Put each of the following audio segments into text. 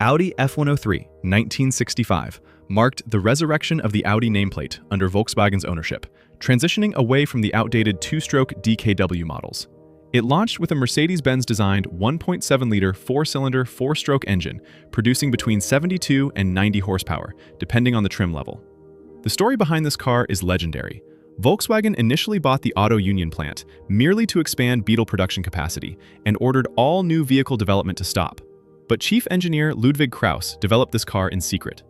Audi F103, 1965, marked the resurrection of the Audi nameplate under Volkswagen's ownership, transitioning away from the outdated two-stroke DKW models. It launched with a Mercedes-Benz designed 1.7-liter four-cylinder four-stroke engine, producing between 72 and 90 horsepower, depending on the trim level. The story behind this car is legendary. Volkswagen initially bought the Auto Union plant merely to expand Beetle production capacity and ordered all new vehicle development to stop. But chief engineer Ludwig Krauss developed this car in secret.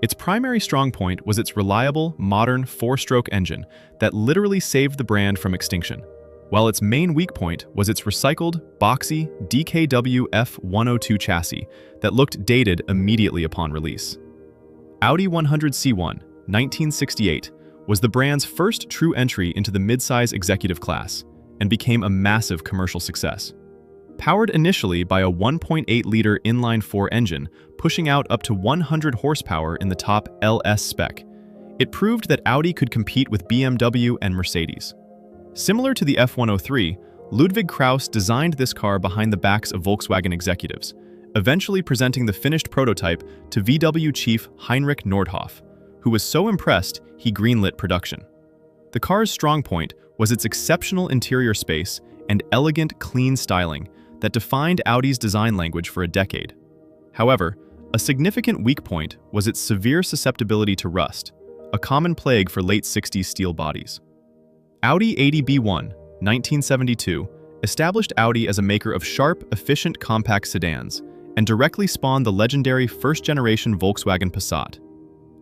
Its primary strong point was its reliable, modern four-stroke engine that literally saved the brand from extinction, while its main weak point was its recycled, boxy DKW F102 chassis that looked dated immediately upon release. Audi 100 C1, 1968, was the brand's first true entry into the midsize executive class and became a massive commercial success. Powered initially by a 1.8-liter inline-4 engine, pushing out up to 100 horsepower in the top LS spec, it proved that Audi could compete with BMW and Mercedes. Similar to the F103, Ludwig Krauss designed this car behind the backs of Volkswagen executives, eventually presenting the finished prototype to VW chief Heinrich Nordhoff, who was so impressed he greenlit production. The car's strong point was its exceptional interior space and elegant, clean styling that defined Audi's design language for a decade. However, a significant weak point was its severe susceptibility to rust, a common plague for late 60s steel bodies. Audi 80 B1, 1972, established Audi as a maker of sharp, efficient compact sedans and directly spawned the legendary first-generation Volkswagen Passat.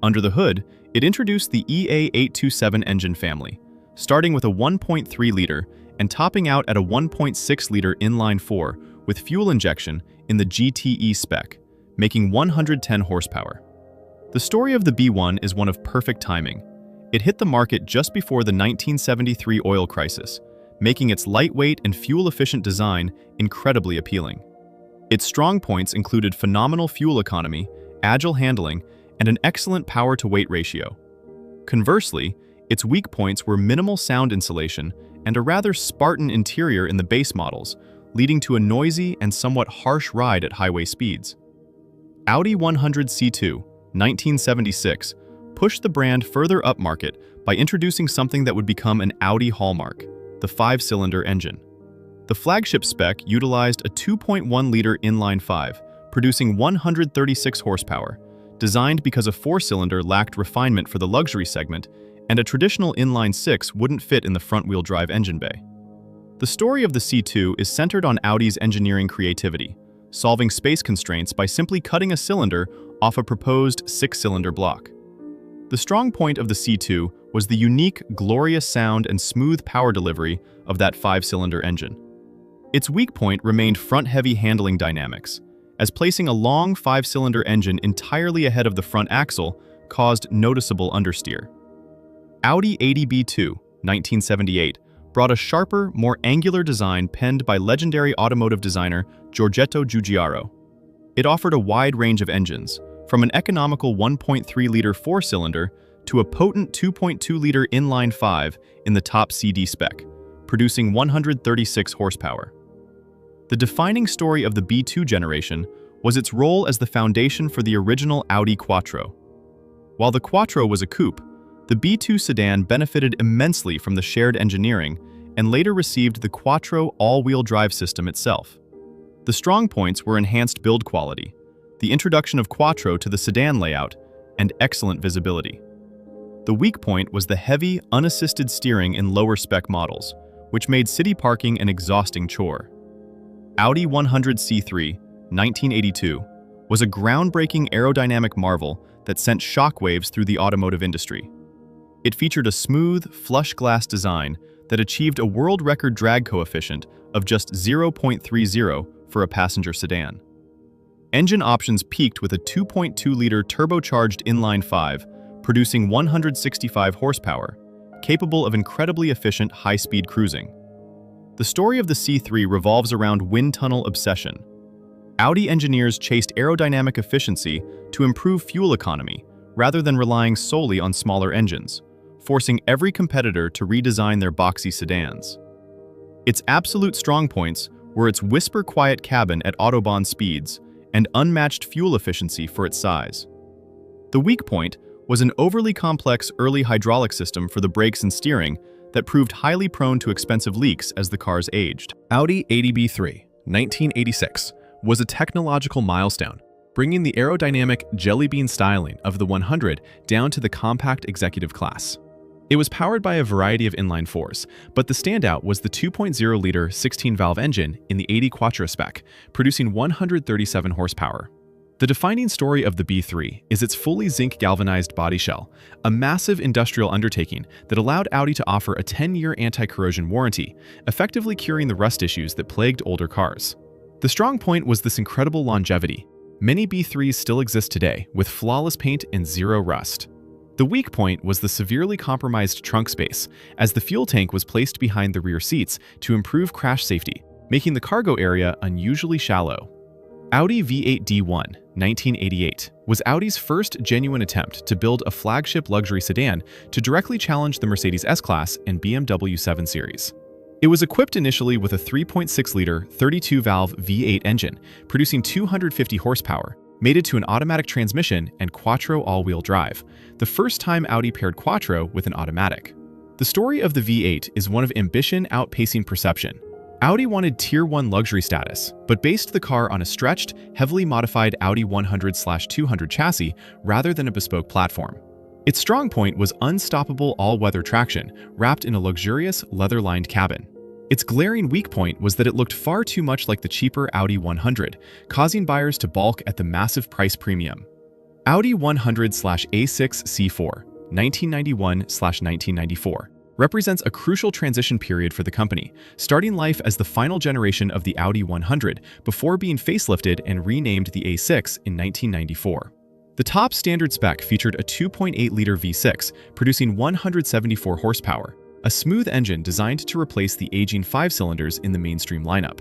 Under the hood, it introduced the EA827 engine family, starting with a 1.3-liter and topping out at a 1.6-liter inline-4 with fuel injection in the GTE spec, making 110 horsepower. The story of the B1 is one of perfect timing. It hit the market just before the 1973 oil crisis, making its lightweight and fuel-efficient design incredibly appealing. Its strong points included phenomenal fuel economy, agile handling, and an excellent power-to-weight ratio. Conversely, its weak points were minimal sound insulation and a rather Spartan interior in the base models, leading to a noisy and somewhat harsh ride at highway speeds. Audi 100 C2, 1976, pushed the brand further upmarket by introducing something that would become an Audi hallmark, the five-cylinder engine. The flagship spec utilized a 2.1-liter inline-5, producing 136 horsepower, designed because a four-cylinder lacked refinement for the luxury segment and a traditional inline-6 wouldn't fit in the front-wheel drive engine bay. The story of the C2 is centered on Audi's engineering creativity, solving space constraints by simply cutting a cylinder off a proposed six-cylinder block. The strong point of the C2 was the unique, glorious sound and smooth power delivery of that five-cylinder engine. Its weak point remained front-heavy handling dynamics, as placing a long five-cylinder engine entirely ahead of the front axle caused noticeable understeer. Audi 80 B2, 1978, brought a sharper, more angular design penned by legendary automotive designer Giorgetto Giugiaro. It offered a wide range of engines, from an economical 1.3-liter four-cylinder to a potent 2.2-liter inline-5 in the top CD spec, producing 136 horsepower. The defining story of the B2 generation was its role as the foundation for the original Audi Quattro. While the Quattro was a coupe, the B2 sedan benefited immensely from the shared engineering and later received the Quattro all-wheel drive system itself. The strong points were enhanced build quality, the introduction of Quattro to the sedan layout, and excellent visibility. The weak point was the heavy, unassisted steering in lower-spec models, which made city parking an exhausting chore. Audi 100 C3, 1982, was a groundbreaking aerodynamic marvel that sent shockwaves through the automotive industry. It featured a smooth, flush glass design that achieved a world record drag coefficient of just 0.30 for a passenger sedan. Engine options peaked with a 2.2-liter turbocharged inline-5, producing 165 horsepower, capable of incredibly efficient high-speed cruising. The story of the C3 revolves around wind tunnel obsession. Audi engineers chased aerodynamic efficiency to improve fuel economy rather than relying solely on smaller engines, forcing every competitor to redesign their boxy sedans. Its absolute strong points were its whisper-quiet cabin at Autobahn speeds and unmatched fuel efficiency for its size. The weak point was an overly complex early hydraulic system for the brakes and steering that proved highly prone to expensive leaks as the cars aged. Audi A3, 1986, was a technological milestone, bringing the aerodynamic jelly bean styling of the 100 down to the compact executive class. It was powered by a variety of inline fours, but the standout was the 2.0-liter 16-valve engine in the 80 Quattro spec, producing 137 horsepower. The defining story of the B3 is its fully zinc galvanized body shell, a massive industrial undertaking that allowed Audi to offer a 10-year anti-corrosion warranty, effectively curing the rust issues that plagued older cars. The strong point was this incredible longevity. Many B3s still exist today, with flawless paint and zero rust. The weak point was the severely compromised trunk space, as the fuel tank was placed behind the rear seats to improve crash safety, making the cargo area unusually shallow. Audi V8 D1, 1988, was Audi's first genuine attempt to build a flagship luxury sedan to directly challenge the Mercedes S-Class and BMW 7 Series. It was equipped initially with a 3.6-liter 32-valve V8 engine, producing 250 horsepower, mated to an automatic transmission and Quattro all-wheel drive, the first time Audi paired Quattro with an automatic. The story of the V8 is one of ambition outpacing perception. Audi wanted Tier 1 luxury status, but based the car on a stretched, heavily modified Audi 100/200 chassis rather than a bespoke platform. Its strong point was unstoppable all-weather traction, wrapped in a luxurious, leather-lined cabin. Its glaring weak point was that it looked far too much like the cheaper Audi 100, causing buyers to balk at the massive price premium. Audi 100/A6 C4, 1991/1994, represents a crucial transition period for the company, starting life as the final generation of the Audi 100 before being facelifted and renamed the A6 in 1994. The top standard spec featured a 2.8-liter V6, producing 174 horsepower, a smooth engine designed to replace the aging 5-cylinders in the mainstream lineup.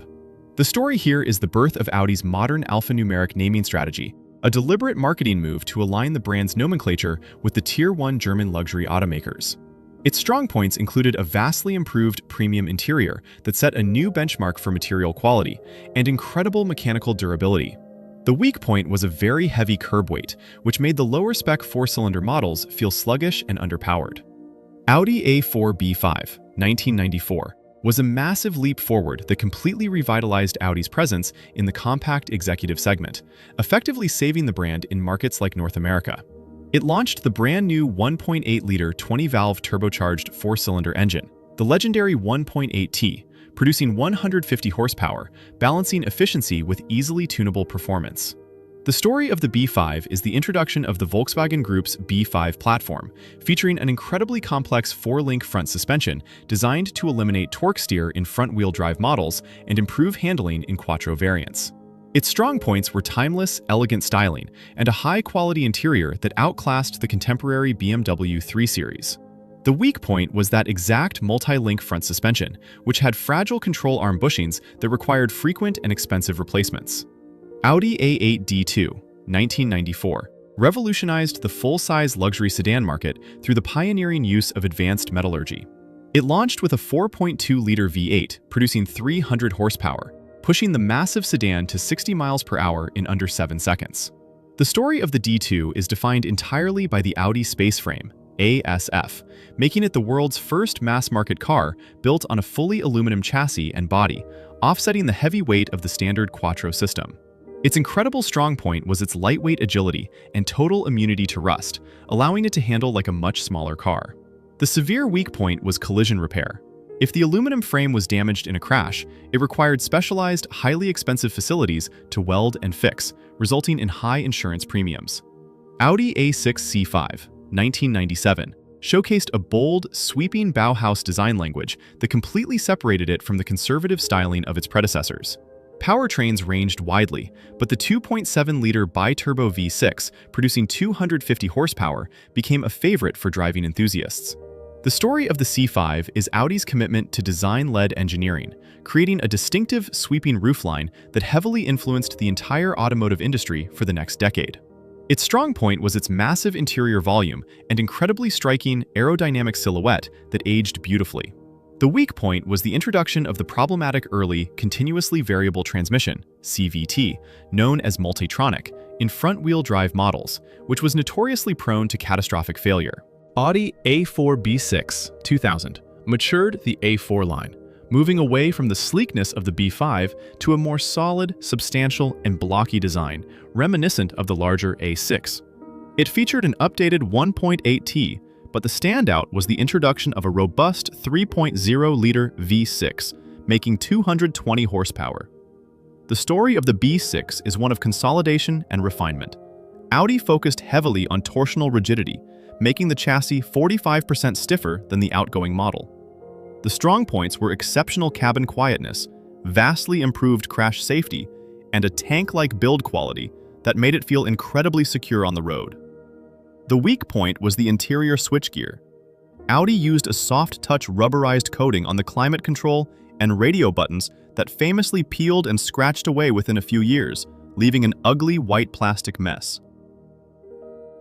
The story here is the birth of Audi's modern alphanumeric naming strategy, a deliberate marketing move to align the brand's nomenclature with the Tier 1 German luxury automakers. Its strong points included a vastly improved premium interior that set a new benchmark for material quality and incredible mechanical durability. The weak point was a very heavy curb weight, which made the lower-spec 4-cylinder models feel sluggish and underpowered. Audi A4 B5, 1994, was a massive leap forward that completely revitalized Audi's presence in the compact executive segment, effectively saving the brand in markets like North America. It launched the brand-new 1.8-liter 20-valve turbocharged 4-cylinder engine, the legendary 1.8T, producing 150 horsepower, balancing efficiency with easily tunable performance. The story of the B5 is the introduction of the Volkswagen Group's B5 platform, featuring an incredibly complex 4-link front suspension designed to eliminate torque steer in front-wheel drive models and improve handling in Quattro variants. Its strong points were timeless, elegant styling and a high-quality interior that outclassed the contemporary BMW 3 Series. The weak point was that exact multi-link front suspension, which had fragile control arm bushings that required frequent and expensive replacements. Audi A8 D2, 1994, revolutionized the full-size luxury sedan market through the pioneering use of advanced metallurgy. It launched with a 4.2-liter V8, producing 300 horsepower, pushing the massive sedan to 60 miles per hour in under 7 seconds. The story of the D2 is defined entirely by the Audi Spaceframe, ASF, making it the world's first mass-market car built on a fully aluminum chassis and body, offsetting the heavy weight of the standard Quattro system. Its incredible strong point was its lightweight agility and total immunity to rust, allowing it to handle like a much smaller car. The severe weak point was collision repair. If the aluminum frame was damaged in a crash, it required specialized, highly expensive facilities to weld and fix, resulting in high insurance premiums. Audi A6 C5, 1997, showcased a bold, sweeping Bauhaus design language that completely separated it from the conservative styling of its predecessors. Powertrains ranged widely, but the 2.7-liter bi-turbo V6, producing 250 horsepower, became a favorite for driving enthusiasts. The story of the C5 is Audi's commitment to design-led engineering, creating a distinctive, sweeping roofline that heavily influenced the entire automotive industry for the next decade. Its strong point was its massive interior volume and incredibly striking aerodynamic silhouette that aged beautifully. The weak point was the introduction of the problematic early continuously variable transmission, CVT, known as multitronic, in front-wheel drive models, which was notoriously prone to catastrophic failure. Audi A4 B6 2000 matured the A4 line, moving away from the sleekness of the B5 to a more solid, substantial, and blocky design, reminiscent of the larger A6. It featured an updated 1.8T, but the standout was the introduction of a robust 3.0-liter V6, making 220 horsepower. The story of the B6 is one of consolidation and refinement. Audi focused heavily on torsional rigidity, making the chassis 45% stiffer than the outgoing model. The strong points were exceptional cabin quietness, vastly improved crash safety, and a tank-like build quality that made it feel incredibly secure on the road. The weak point was the interior switchgear. Audi used a soft-touch rubberized coating on the climate control and radio buttons that famously peeled and scratched away within a few years, leaving an ugly white plastic mess.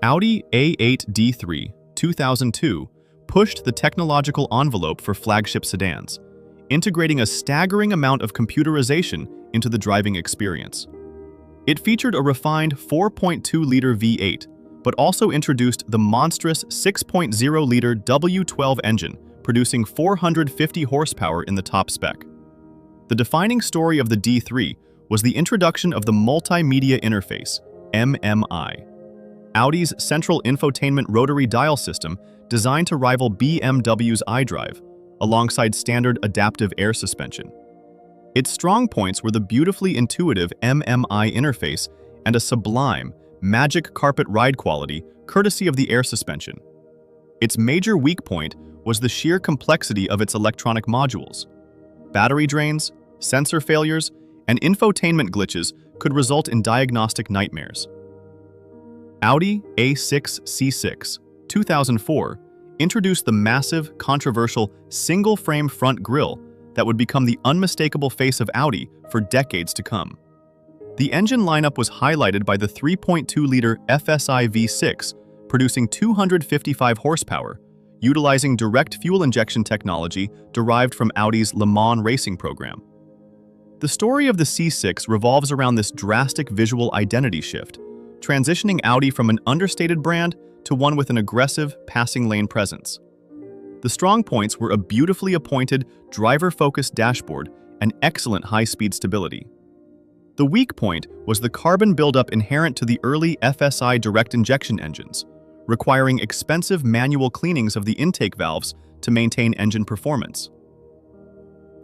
Audi A8 D3 2002 pushed the technological envelope for flagship sedans, integrating a staggering amount of computerization into the driving experience. It featured a refined 4.2-liter V8, but also introduced the monstrous 6.0-liter W12 engine, producing 450 horsepower in the top spec. The defining story of the D3 was the introduction of the multimedia interface, MMI. Audi's central infotainment rotary dial system designed to rival BMW's iDrive, alongside standard adaptive air suspension. Its strong points were the beautifully intuitive MMI interface and a sublime, magic carpet ride quality courtesy of the air suspension. Its major weak point was the sheer complexity of its electronic modules. Battery drains, sensor failures, and infotainment glitches could result in diagnostic nightmares. Audi A6 C6 2004 introduced the massive, controversial, single-frame front grille that would become the unmistakable face of Audi for decades to come. The engine lineup was highlighted by the 3.2-liter FSI V6, producing 255 horsepower, utilizing direct fuel injection technology derived from Audi's Le Mans racing program. The story of the C6 revolves around this drastic visual identity shift, transitioning Audi from an understated brand to one with an aggressive, passing lane presence. The strong points were a beautifully appointed, driver-focused dashboard and excellent high-speed stability. The weak point was the carbon buildup inherent to the early FSI direct injection engines, requiring expensive manual cleanings of the intake valves to maintain engine performance.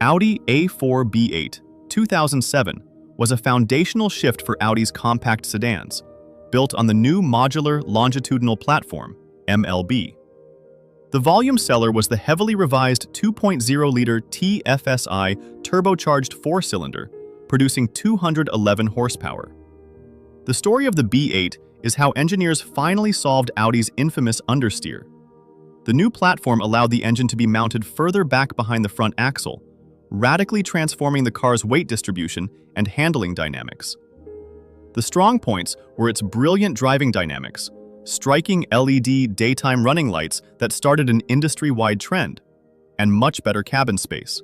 Audi A4 B8 2007 was a foundational shift for Audi's compact sedans, built on the new Modular Longitudinal Platform, MLB. The volume seller was the heavily revised 2.0-liter TFSI turbocharged four-cylinder, producing 211 horsepower. The story of the B8 is how engineers finally solved Audi's infamous understeer. The new platform allowed the engine to be mounted further back behind the front axle, radically transforming the car's weight distribution and handling dynamics. The strong points were its brilliant driving dynamics, striking LED daytime running lights that started an industry-wide trend, and much better cabin space.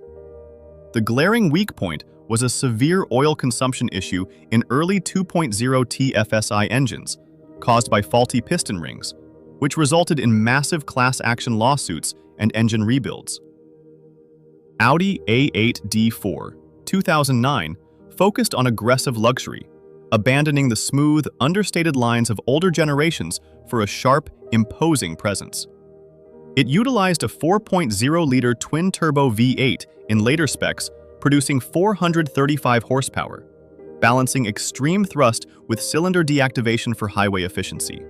The glaring weak point was a severe oil consumption issue in early 2.0 TFSI engines, caused by faulty piston rings, which resulted in massive class action lawsuits and engine rebuilds. Audi A8 D4 2009 focused on aggressive luxury, abandoning the smooth, understated lines of older generations for a sharp, imposing presence. It utilized a 4.0-liter twin-turbo V8 in later specs, producing 435 horsepower, balancing extreme thrust with cylinder deactivation for highway efficiency.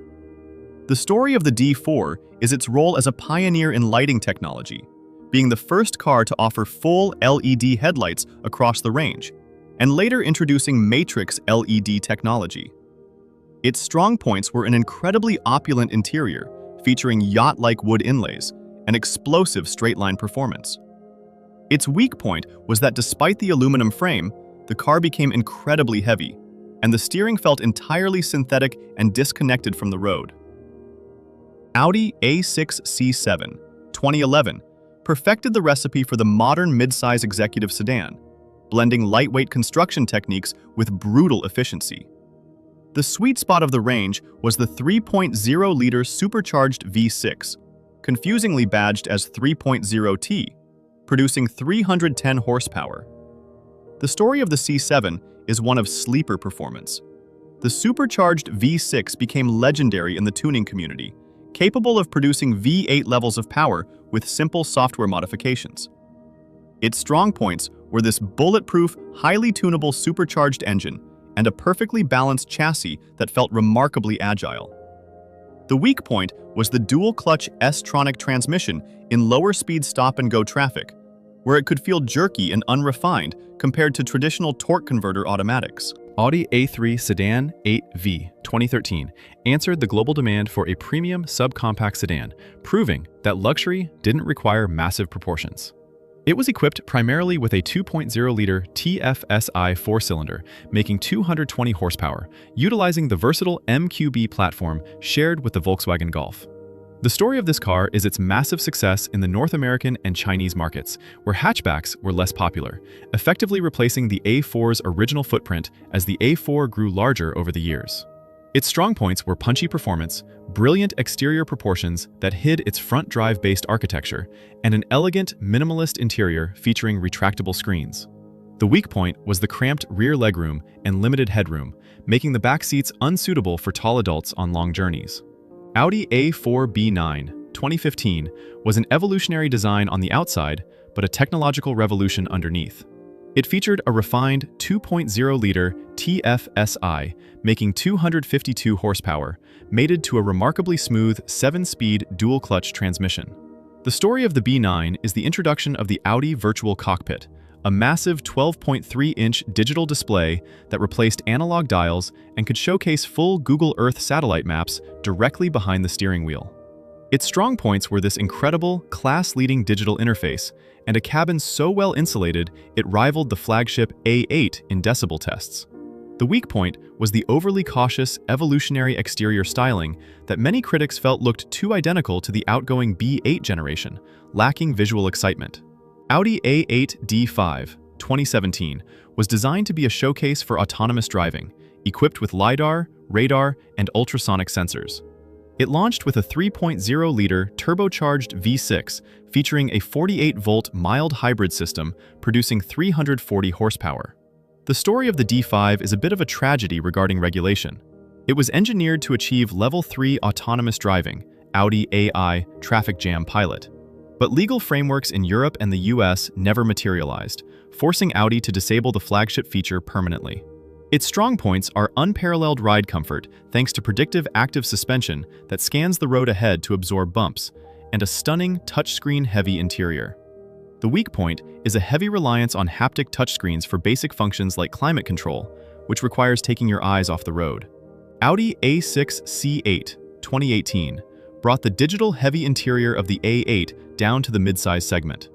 The story of the D4 is its role as a pioneer in lighting technology, being the first car to offer full LED headlights across the range, and later introducing matrix LED technology. Its strong points were an incredibly opulent interior, featuring yacht-like wood inlays and explosive straight-line performance. Its weak point was that despite the aluminum frame, the car became incredibly heavy, and the steering felt entirely synthetic and disconnected from the road. Audi A6 C7 2011 perfected the recipe for the modern midsize executive sedan, blending lightweight construction techniques with brutal efficiency. The sweet spot of the range was the 3.0-liter supercharged V6, confusingly badged as 3.0T, producing 310 horsepower. The story of the C7 is one of sleeper performance. The supercharged V6 became legendary in the tuning community, capable of producing V8 levels of power with simple software modifications. Its strong points were this bulletproof, highly tunable supercharged engine and a perfectly balanced chassis that felt remarkably agile. The weak point was the dual-clutch S-tronic transmission in lower-speed stop-and-go traffic, where it could feel jerky and unrefined compared to traditional torque converter automatics. Audi A3 Sedan 8V 2013 answered the global demand for a premium subcompact sedan, proving that luxury didn't require massive proportions. It was equipped primarily with a 2.0-liter TFSI four-cylinder, making 220 horsepower, utilizing the versatile MQB platform shared with the Volkswagen Golf. The story of this car is its massive success in the North American and Chinese markets, where hatchbacks were less popular, effectively replacing the A4's original footprint as the A4 grew larger over the years. Its strong points were punchy performance, brilliant exterior proportions that hid its front drive-based architecture, and an elegant, minimalist interior featuring retractable screens. The weak point was the cramped rear legroom and limited headroom, making the back seats unsuitable for tall adults on long journeys. Audi A4 B9 2015 was an evolutionary design on the outside, but a technological revolution underneath. It featured a refined 2.0-liter TFSI, making 252 horsepower, mated to a remarkably smooth 7-speed dual-clutch transmission. The story of the B9 is the introduction of the Audi Virtual Cockpit, a massive 12.3-inch digital display that replaced analog dials and could showcase full Google Earth satellite maps directly behind the steering wheel. Its strong points were this incredible, class-leading digital interface and a cabin so well insulated it rivaled the flagship A8 in decibel tests. The weak point was the overly cautious, evolutionary exterior styling that many critics felt looked too identical to the outgoing B8 generation, lacking visual excitement. Audi A8 D5 2017 was designed to be a showcase for autonomous driving, equipped with LiDAR, radar, and ultrasonic sensors. It launched with a 3.0-liter turbocharged V6 featuring a 48-volt mild hybrid system producing 340 horsepower. The story of the D5 is a bit of a tragedy regarding regulation. It was engineered to achieve Level 3 autonomous driving, Audi AI traffic jam pilot. But legal frameworks in Europe and the US never materialized, forcing Audi to disable the flagship feature permanently. Its strong points are unparalleled ride comfort thanks to predictive active suspension that scans the road ahead to absorb bumps, and a stunning touchscreen-heavy interior. The weak point is a heavy reliance on haptic touchscreens for basic functions like climate control, which requires taking your eyes off the road. Audi A6 C8 2018 brought the digital heavy interior of the A8 down to the midsize segment.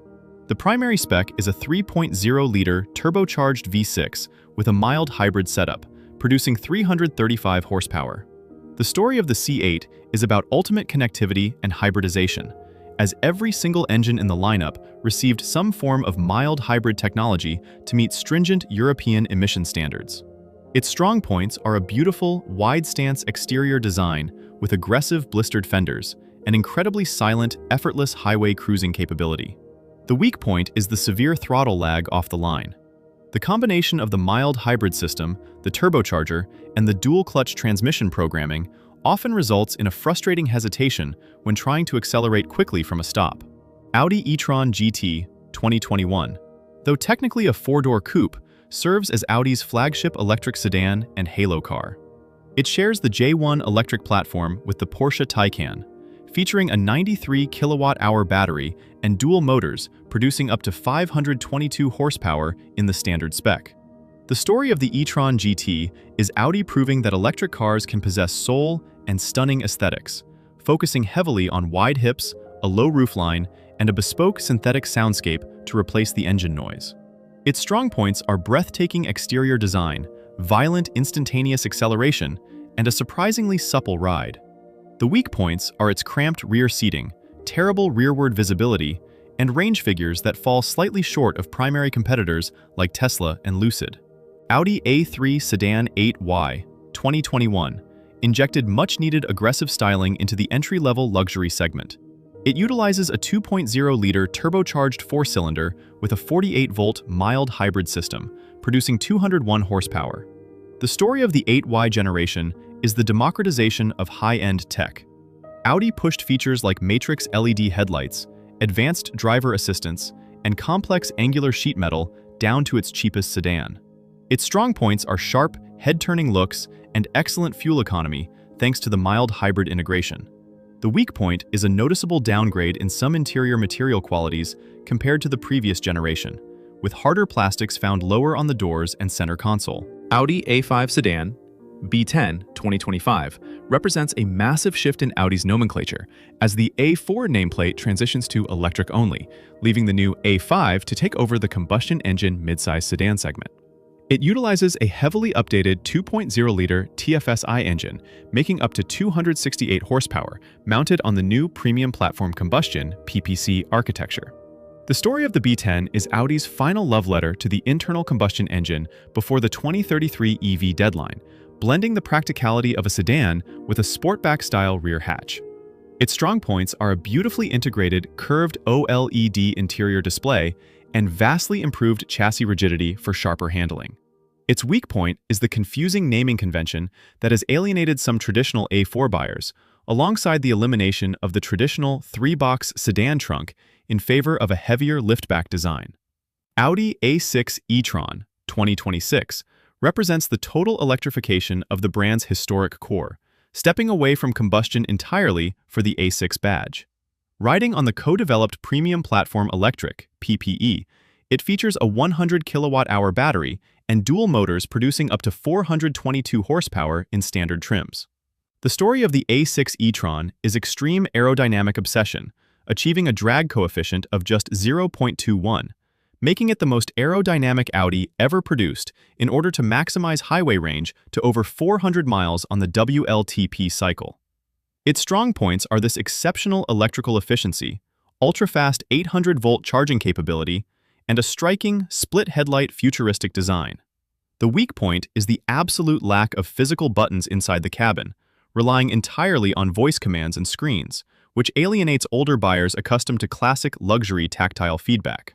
The primary spec is a 3.0-liter turbocharged V6 with a mild hybrid setup, producing 335 horsepower. The story of the C8 is about ultimate connectivity and hybridization, as every single engine in the lineup received some form of mild hybrid technology to meet stringent European emission standards. Its strong points are a beautiful, wide-stance exterior design with aggressive blistered fenders and incredibly silent, effortless highway cruising capability. The weak point is the severe throttle lag off the line. The combination of the mild hybrid system, the turbocharger, and the dual-clutch transmission programming often results in a frustrating hesitation when trying to accelerate quickly from a stop. Audi e-tron GT 2021, though technically a four-door coupe, serves as Audi's flagship electric sedan and halo car. It shares the J1 electric platform with the Porsche Taycan, featuring a 93 kilowatt-hour battery and dual motors producing up to 522 horsepower in the standard spec. The story of the e-tron GT is Audi proving that electric cars can possess soul and stunning aesthetics, focusing heavily on wide hips, a low roofline, and a bespoke synthetic soundscape to replace the engine noise. Its strong points are breathtaking exterior design, violent instantaneous acceleration, and a surprisingly supple ride. The weak points are its cramped rear seating, terrible rearward visibility, and range figures that fall slightly short of primary competitors like Tesla and Lucid. Audi A3 Sedan 8Y, 2021, injected much-needed aggressive styling into the entry-level luxury segment. It utilizes a 2.0-liter turbocharged four-cylinder with a 48-volt mild hybrid system, producing 201 horsepower. The story of the 8Y generation is the democratization of high-end tech. Audi pushed features like matrix LED headlights, advanced driver assistance, and complex angular sheet metal down to its cheapest sedan. Its strong points are sharp, head-turning looks and excellent fuel economy thanks to the mild hybrid integration. The weak point is a noticeable downgrade in some interior material qualities compared to the previous generation, with harder plastics found lower on the doors and center console. Audi A5 Sedan B10 2025 represents a massive shift in Audi's nomenclature as the A4 nameplate transitions to electric only, leaving the new A5 to take over the combustion engine midsize sedan segment. It utilizes a heavily updated 2.0-liter TFSI engine, making up to 268 horsepower, mounted on the new premium platform combustion architecture. The story of the B10 is Audi's final love letter to the internal combustion engine before the 2033 EV deadline, blending the practicality of a sedan with a sportback-style rear hatch. Its strong points are a beautifully integrated, curved OLED interior display and vastly improved chassis rigidity for sharper handling. Its weak point is the confusing naming convention that has alienated some traditional A4 buyers, alongside the elimination of the traditional three-box sedan trunk in favor of a heavier liftback design. Audi A6 e-tron 2026 represents the total electrification of the brand's historic core, stepping away from combustion entirely for the A6 badge. Riding on the co-developed Premium Platform Electric (PPE), it features a 100 kilowatt-hour battery and dual motors producing up to 422 horsepower in standard trims. The story of the A6 e-tron is extreme aerodynamic obsession, achieving a drag coefficient of just 0.21, making it the most aerodynamic Audi ever produced in order to maximize highway range to over 400 miles on the WLTP cycle. Its strong points are this exceptional electrical efficiency, ultra-fast 800-volt charging capability, and a striking, split-headlight futuristic design. The weak point is the absolute lack of physical buttons inside the cabin, relying entirely on voice commands and screens, which alienates older buyers accustomed to classic luxury tactile feedback.